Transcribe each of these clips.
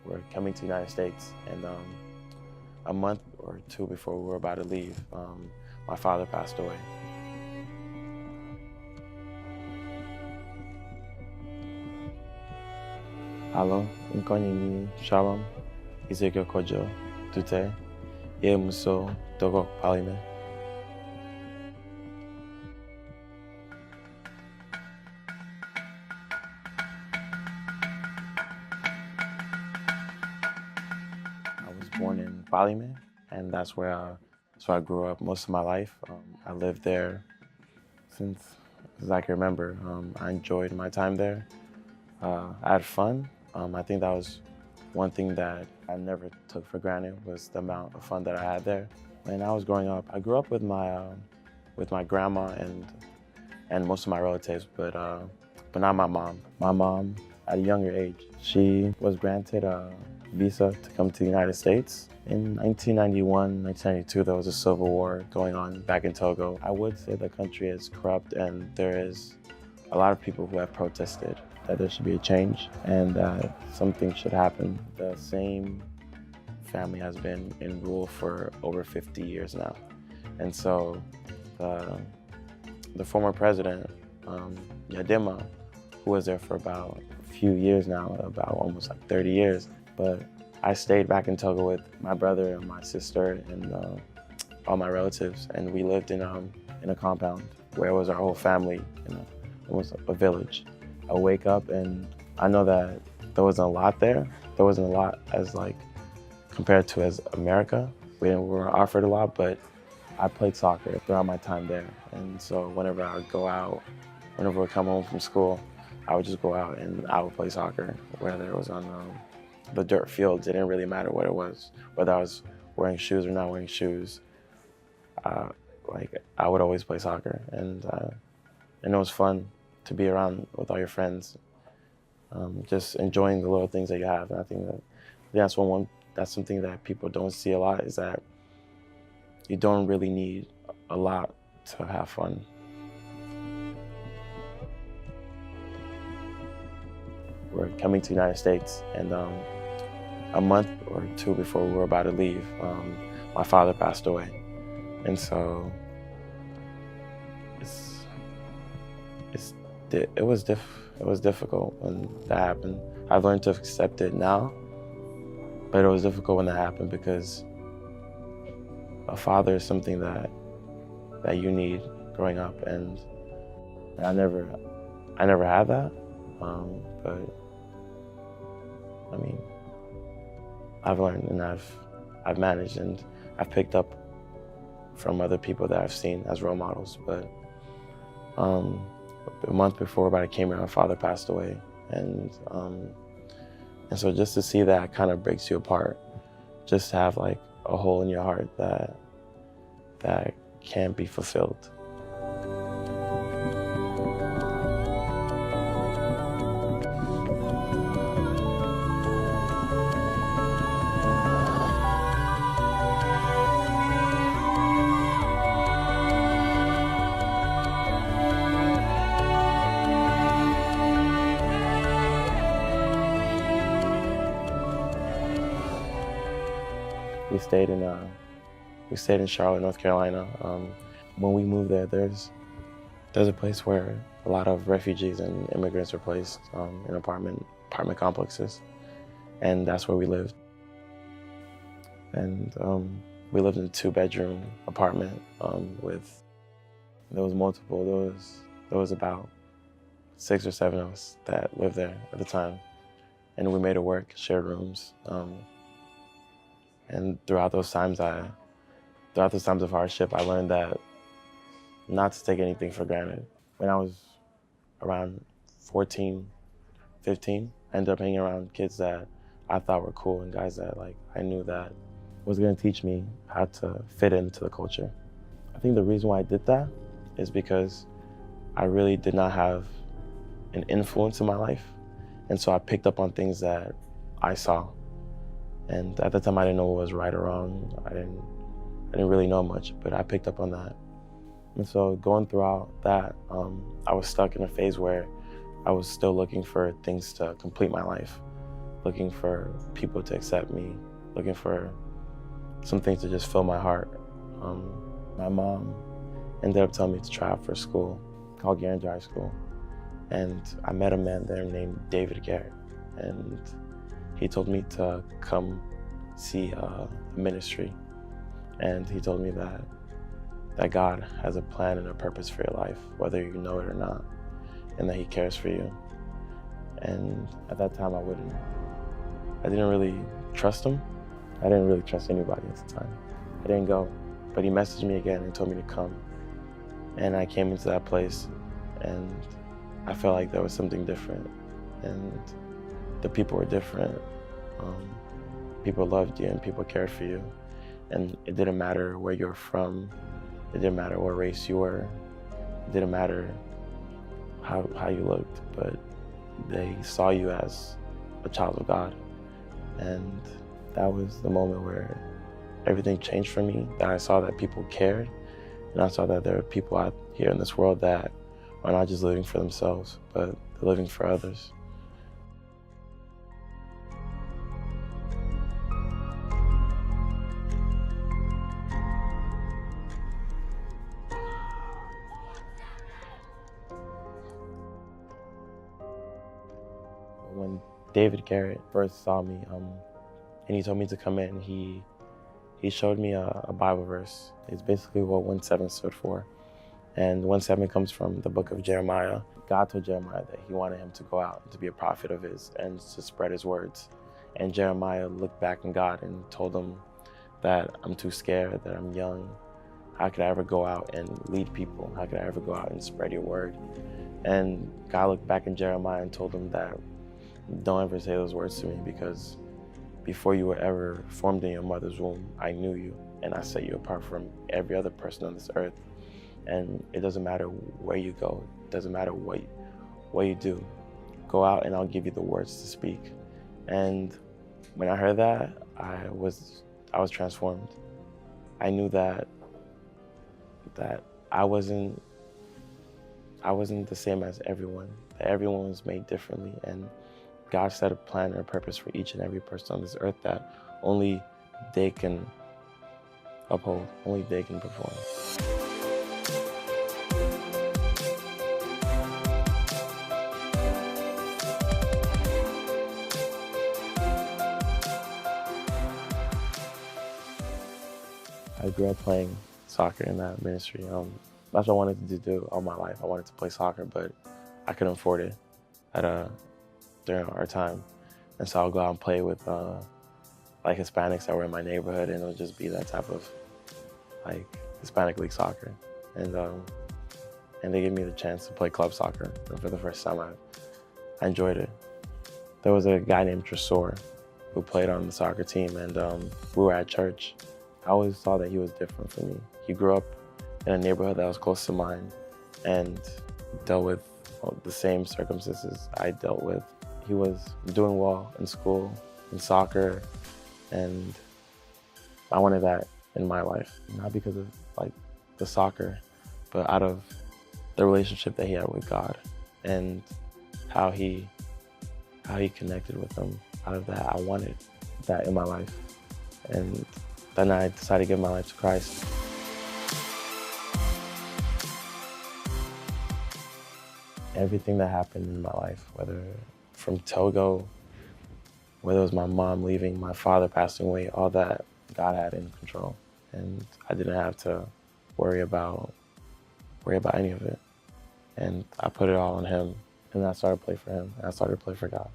were coming to the United States, and a month or two before we were about to leave, my father passed away. Alo, nkonyini Shalom, Ezekiel Kojo, Tute, Muso, Togo, Palime. I was born in Palime, and that's where I grew up most of my life. I lived there since as I can remember. I enjoyed my time there. I had fun. I think that was one thing that I never took for granted, was the amount of fun that I had there. When I was growing up, I grew up with my grandma and most of my relatives, but not my mom. My mom, at a younger age, she was granted a visa to come to the United States. In 1991, 1992, there was a civil war going on back in Togo. I would say the country is corrupt, and there is a lot of people who have protested that there should be a change and that something should happen. The same family has been in rule for over 50 years now. And so the former president, Yadima, who was there for about a few years now, about almost like 30 years, but I stayed back in Togo with my brother and my sister and all my relatives, and we lived in a compound where it was our whole family, almost a village. I wake up and I know that there wasn't a lot there. There wasn't a lot as compared to as America. We weren't offered a lot, but I played soccer throughout my time there. And so whenever I would go out, whenever I would come home from school, I would just go out and I would play soccer, whether it was on the dirt fields. It didn't really matter what it was, whether I was wearing shoes or not wearing shoes. I would always play soccer, and it was fun to be around with all your friends, just enjoying the little things that you have. And I think that's something that people don't see a lot, is that you don't really need a lot to have fun. We're coming to the United States, and a month or two before we were about to leave, my father passed away. And so it was difficult when that happened. I've learned to accept it now, but it was difficult when that happened, because a father is something that you need growing up, and I never had that. But I mean, I've learned, and I've managed, and I've picked up from other people that I've seen as role models. But a month before I came here, my father passed away, and so just to see that kind of breaks you apart. Just to have a hole in your heart that can't be fulfilled. We stayed in Charlotte, North Carolina. When we moved there, there's a place where a lot of refugees and immigrants are placed in apartment complexes, and that's where we lived. And we lived in a 2-bedroom apartment there was multiple. There was about 6 or 7 of us that lived there at the time, and we made it work, shared rooms. And throughout those times of hardship, I learned that not to take anything for granted. When I was around 14, 15, I ended up hanging around kids that I thought were cool, and guys that I knew that was gonna teach me how to fit into the culture. I think the reason why I did that is because I really did not have an influence in my life. And so I picked up on things that I saw. And at the time, I didn't know what was right or wrong. I didn't really know much, but I picked up on that. And so going throughout that, I was stuck in a phase where I was still looking for things to complete my life. looking for people to accept me, looking for something to just fill my heart. My mom ended up telling me to try out for a school called Garrett High School. And I met a man there named David Garrett. And he told me to come see a ministry. And he told me that God has a plan and a purpose for your life, whether you know it or not, and that he cares for you. And at that time, I didn't really trust him. I didn't really trust anybody at the time. I didn't go, but he messaged me again and told me to come. And I came into that place, and I felt like there was something different, and the people were different. People loved you and people cared for you, and it didn't matter where you were from. It didn't matter what race you were. It didn't matter how you looked, but they saw you as a child of God. And that was the moment where everything changed for me, that I saw that people cared, and I saw that there are people out here in this world that are not just living for themselves, but they're living for others. When David Garrett first saw me, and he told me to come in, he showed me a Bible verse. It's basically what 1:7 stood for. And 1:7 comes from the book of Jeremiah. God told Jeremiah that he wanted him to go out and to be a prophet of his and to spread his words. And Jeremiah looked back on God and told him that I'm too scared, that I'm young. How could I ever go out and lead people? How could I ever go out and spread your word? And God looked back in Jeremiah and told him that don't ever say those words to me, because before you were ever formed in your mother's womb, I knew you and I set you apart from every other person on this earth. And it doesn't matter where you go, it doesn't matter what you do. Go out and I'll give you the words to speak. And when I heard that, I was transformed. I knew that I wasn't the same as everyone, that everyone was made differently, and God set a plan and a purpose for each and every person on this earth that only they can uphold, only they can perform. I grew up playing soccer in that ministry. That's what I wanted to do all my life. I wanted to play soccer, but I couldn't afford it during our time. And so I'll go out and play with like Hispanics that were in my neighborhood, and it'll just be that type of like Hispanic league soccer. And they gave me the chance to play club soccer. And for the first time, I enjoyed it. There was a guy named Tresor who played on the soccer team, and we were at church. I always saw that he was different from me. He grew up in a neighborhood that was close to mine and dealt with the same circumstances I dealt with. He was doing well in school, in soccer, and I wanted that in my life. Not because of like the soccer, but out of the relationship that he had with God and how he connected with him. Out of that, I wanted that in my life. And then I decided to give my life to Christ. Everything that happened in my life, whether from Togo, whether it was my mom leaving, my father passing away, all that, God had in control. And I didn't have to worry about any of it. And I put it all on him. And I started to play for him. And I started to play for God.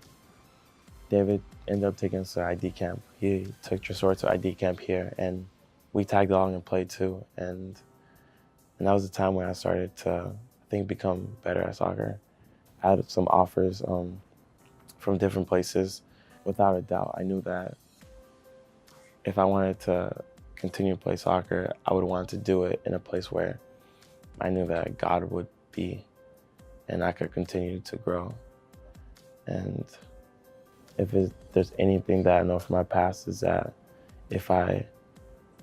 David ended up taking us to ID camp. He took Tresor to ID camp here, and we tagged along and played too. And that was the time when I started to, I think, become better at soccer. I had some offers from different places. Without a doubt, I knew that if I wanted to continue to play soccer, I would want to do it in a place where I knew that God would be and I could continue to grow. And if there's anything that I know from my past, is that if I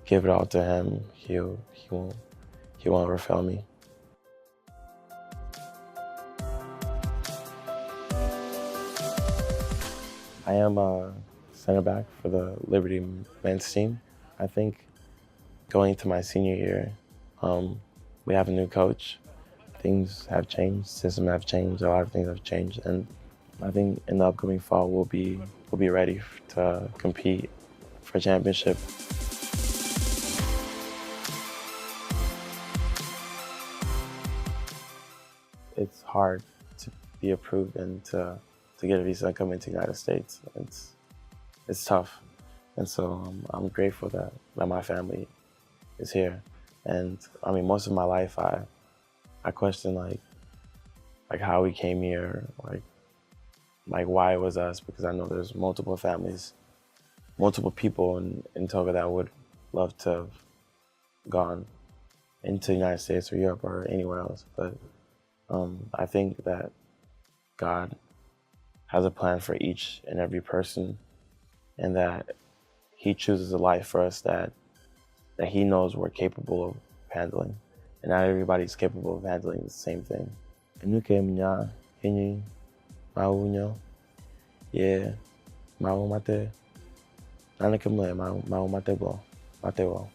give it all to him, he won't ever fail me. I am a center back for the Liberty men's team. I think going to my senior year, we have a new coach. Things have changed, system have changed, a lot of things have changed, and I think in the upcoming fall we'll be ready to compete for a championship. It's hard to be approved and to get a visa and come into the United States. It's tough, and so I'm grateful that my family is here. And I mean, most of my life I question like how we came here, like why it was us, because I know there's multiple families, multiple people in Togo that would love to have gone into the United States or Europe or anywhere else. But I think that God has a plan for each and every person, and that He chooses a life for us that He knows we're capable of handling. And not everybody's capable of handling the same thing. Yeah, mau mate. Nana kemle mau mate bo. Mate wo.